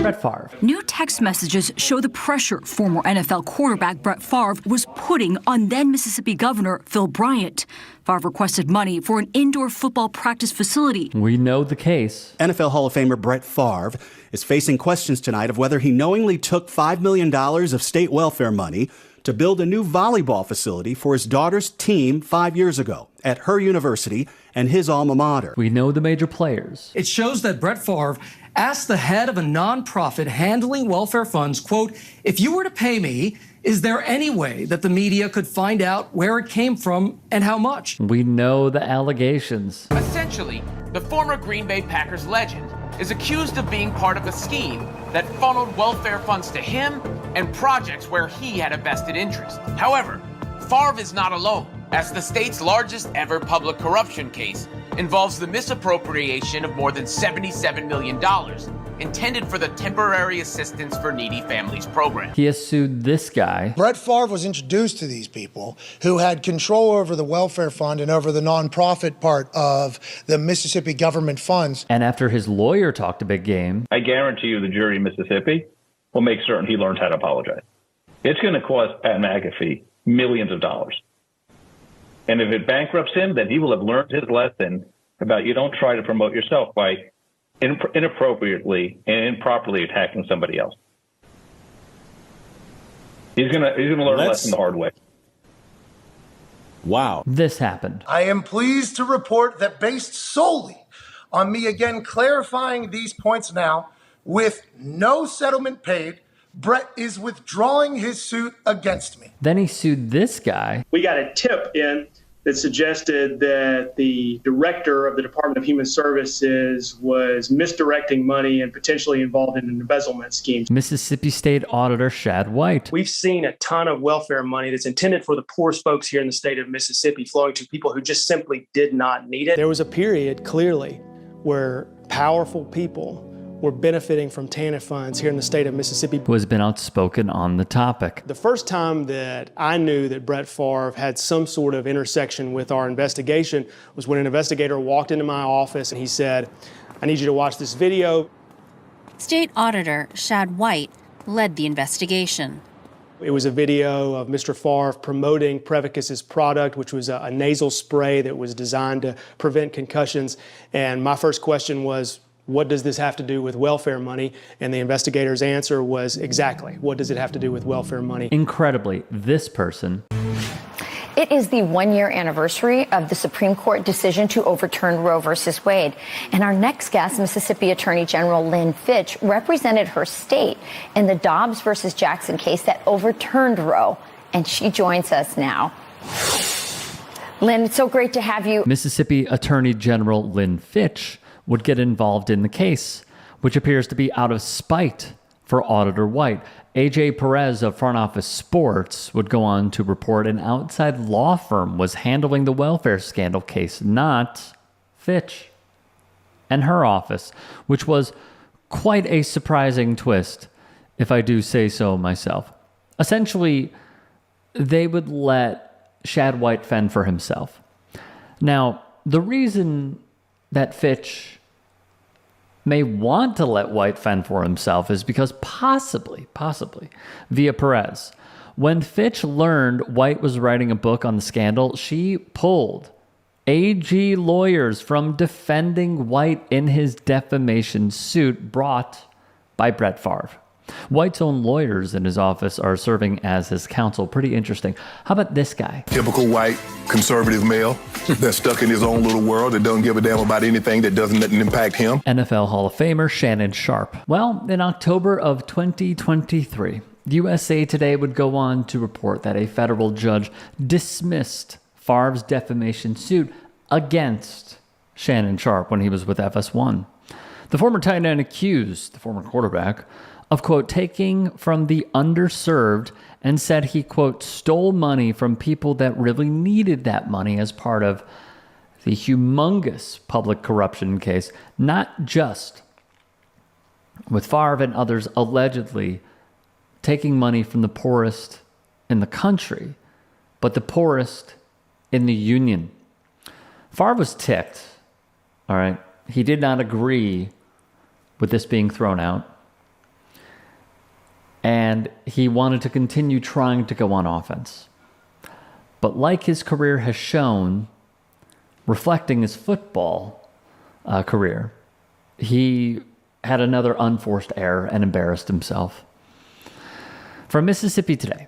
Brett Favre. New text messages show the pressure former NFL quarterback Brett Favre was putting on then Mississippi Governor Phil Bryant. Favre requested money for an indoor football practice facility. We know the case. NFL Hall of Famer Brett Favre is facing questions tonight of whether he knowingly took $5 million of state welfare money to build a new volleyball facility for his daughter's team 5 years ago at her university and his alma mater. We know the major players. It shows that Brett Favre asked the head of a nonprofit handling welfare funds, quote, if you were to pay me, is there any way that the media could find out where it came from and how much? We know the allegations. Essentially, the former Green Bay Packers legend is accused of being part of a scheme that funneled welfare funds to him and projects where he had a vested interest. However, Favre is not alone, as the state's largest ever public corruption case involves the misappropriation of more than $77 million intended for the Temporary Assistance for Needy Families program. He has sued this guy. Brett Favre was introduced to these people who had control over the welfare fund and over the nonprofit part of the Mississippi government funds. And after his lawyer talked a big game, I guarantee you the jury in Mississippi will make certain he learns how to apologize. It's going to cost Pat McAfee millions of dollars. And if it bankrupts him, then he will have learned his lesson about you don't try to promote yourself by inappropriately and improperly attacking somebody else. He's gonna learn a lesson the hard way. Wow. this happened. I am pleased to report that based solely on me again clarifying these points now, with no settlement paid, Brett is withdrawing his suit against me. Then he sued this guy. We got a tip in that suggested that the director of the Department of Human Services was misdirecting money and potentially involved in an embezzlement scheme. Mississippi State Auditor Shad White. We've seen a ton of welfare money that's intended for the poorest folks here in the state of Mississippi flowing to people who just simply did not need it. There was a period, clearly, where powerful people were benefiting from TANF funds here in the state of Mississippi. Who has been outspoken on the topic. The first time that I knew that Brett Favre had some sort of intersection with our investigation was when an investigator walked into my office and he said, I need you to watch this video. State Auditor Shad White led the investigation. It was a video of Mr. Favre promoting Prevacus's product, which was a nasal spray that was designed to prevent concussions. And my first question was, what does this have to do with welfare money? And the investigator's answer was exactly, what does it have to do with welfare money? Incredibly, this person. It is the one-year anniversary of the Supreme Court decision to overturn Roe versus Wade. And our next guest, Mississippi Attorney General Lynn Fitch, represented her state in the Dobbs versus Jackson case that overturned Roe. And she joins us now. Lynn, it's so great to have you. Mississippi Attorney General Lynn Fitch would get involved in the case, which appears to be out of spite for Auditor White. AJ Perez of Front Office Sports would go on to report an outside law firm was handling the welfare scandal case, not Fitch and her office, which was quite a surprising twist, if I do say so myself. Essentially, they would let Shad White fend for himself. Now, the reason that Fitch may want to let White fend for himself is because possibly, via Perez, when Fitch learned White was writing a book on the scandal, she pulled AG lawyers from defending White in his defamation suit brought by Brett Favre. White's own lawyers in his office are serving as his counsel. Pretty interesting. How about this guy? Typical white conservative male that's stuck in his own little world that doesn't give a damn about anything that doesn't impact him. NFL Hall of Famer Shannon Sharpe. Well, in October of 2023, USA Today would go on to report that a federal judge dismissed Favre's defamation suit against Shannon Sharpe when he was with FS1. The former tight end accused the former quarterback of, quote, taking from the underserved and said he, quote, stole money from people that really needed that money as part of the humongous public corruption case, not just with Favre and others allegedly taking money from the poorest in the country, but the poorest in the union. Favre was ticked, all right? He did not agree with this being thrown out. and he wanted to continue trying to go on offense. But like his career has shown, reflecting his football career, he had another unforced error and embarrassed himself. From Mississippi Today,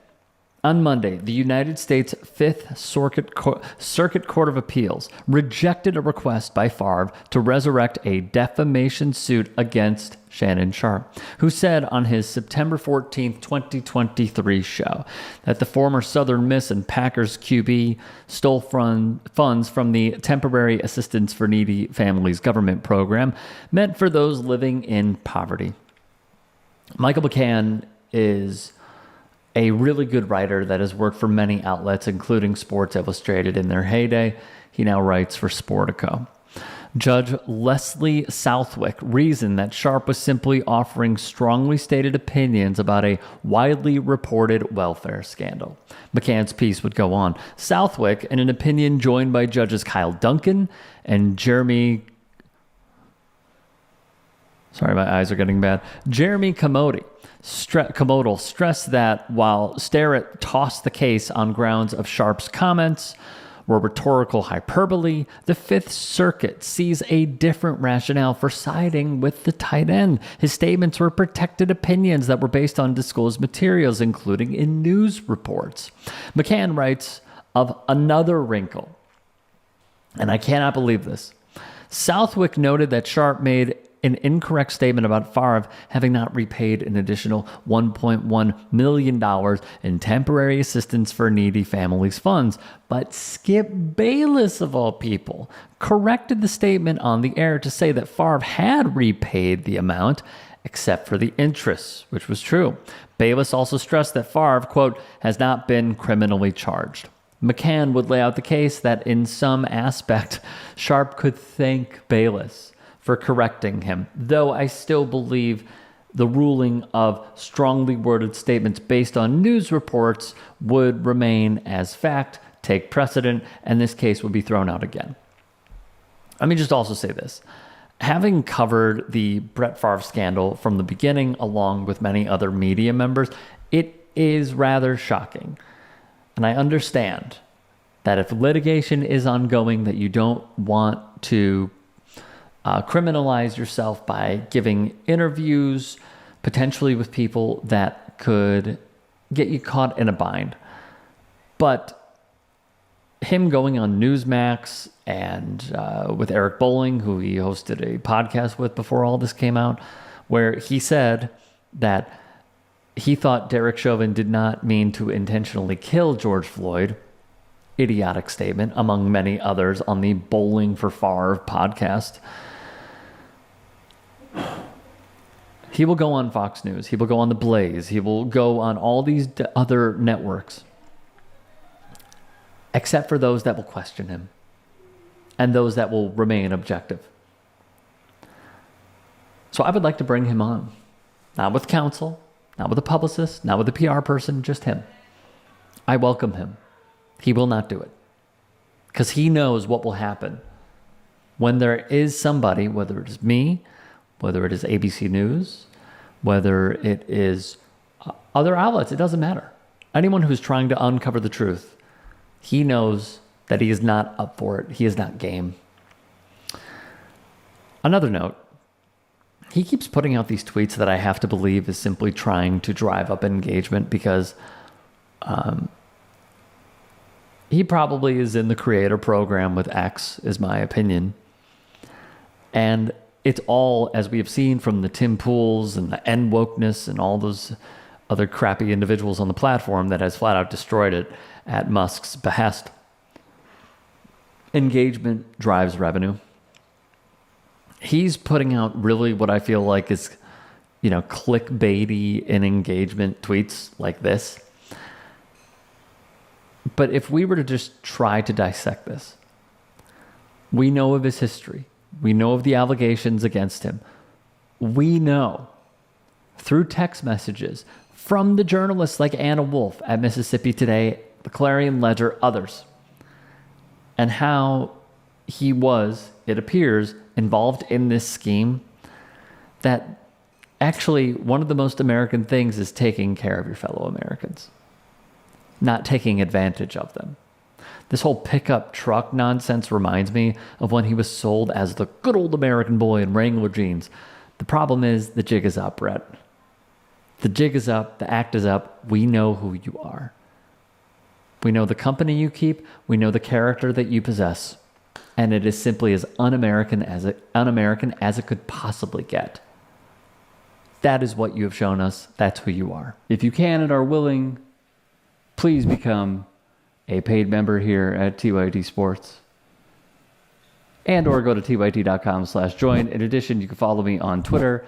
on Monday, the United States Fifth Circuit Court of Appeals rejected a request by Favre to resurrect a defamation suit against Shannon Sharpe, who said on his September 14, 2023 show that the former Southern Miss and Packers QB stole funds from the Temporary Assistance for Needy Families government program meant for those living in poverty. Michael McCann is a really good writer that has worked for many outlets, including Sports Illustrated in their heyday. He now writes for Sportico. Judge Leslie Southwick reasoned that Sharpe was simply offering strongly stated opinions about a widely reported welfare scandal. McCann's piece would go on. Southwick, in an opinion joined by Judges Kyle Duncan and Jeremy Comodal stressed that while Sterrett tossed the case on grounds of Sharpe's comments were rhetorical hyperbole, the Fifth Circuit sees a different rationale for siding with the tight end. His statements were protected opinions that were based on disclosed materials, including in news reports. McCann writes of another wrinkle, and I cannot believe this. Southwick noted that Sharpe made an incorrect statement about Favre having not repaid an additional $1.1 million in temporary assistance for needy families funds. But Skip Bayless, of all people, corrected the statement on the air to say that Favre had repaid the amount, except for the interest, which was true. Bayless also stressed that Favre, quote, has not been criminally charged. McCann would lay out the case that in some aspect, Sharpe could thank Bayless for correcting him, though I still believe the ruling of strongly worded statements based on news reports would remain as fact, take precedent, and this case would be thrown out again. Let me just also say this. Having covered the Brett Favre scandal from the beginning, along with many other media members, it is rather shocking. And I understand that if litigation is ongoing, that you don't want to criminalize yourself by giving interviews, potentially with people that could get you caught in a bind. But him going on Newsmax and with Eric Bolling, who he hosted a podcast with before all this came out, where he said that he thought Derek Chauvin did not mean to intentionally kill George Floyd. Idiotic statement, among many others on the Bowling for Favre podcast. He will go on Fox News. He will go on The Blaze. He will go on all these other networks, except for those that will question him and those that will remain objective. So I would like to bring him on, not with counsel, not with a publicist, not with a PR person, just him. I welcome him. He will not do it because he knows what will happen when there is somebody, whether it is me, whether it is ABC News, whether it is other outlets, it doesn't matter. Anyone who's trying to uncover the truth, he knows that he is not up for it. He is not game. Another note, he keeps putting out these tweets that I have to believe is simply trying to drive up engagement because he probably is in the creator program with X, is my opinion. And it's all, as we have seen from the Tim Pools and the N wokeness and all those other crappy individuals on the platform, that has flat out destroyed it at Musk's behest. Engagement drives revenue. He's putting out really what I feel like is, clickbaity and engagement tweets like this. But if we were to just try to dissect this, we know of his history. We know of the allegations against him. We know through text messages from the journalists like Anna Wolf at Mississippi Today, the Clarion Ledger, others, and how he was, it appears, involved in this scheme, that Actually, one of the most American things is taking care of your fellow Americans, not taking advantage of them. This whole pickup truck nonsense reminds me of when he was sold as the good old American boy in Wrangler jeans. The problem is the jig is up, Brett. The jig is up. The act is up. We know who you are. We know the company you keep. We know the character that you possess. And it is simply as un-American as it could possibly get. That is what you have shown us. That's who you are. If you can and are willing, please become a paid member here at TYT Sports. And or go to tyt.com/join. In addition, you can follow me on Twitter,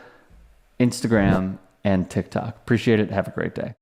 Instagram, and TikTok. Appreciate it. Have a great day.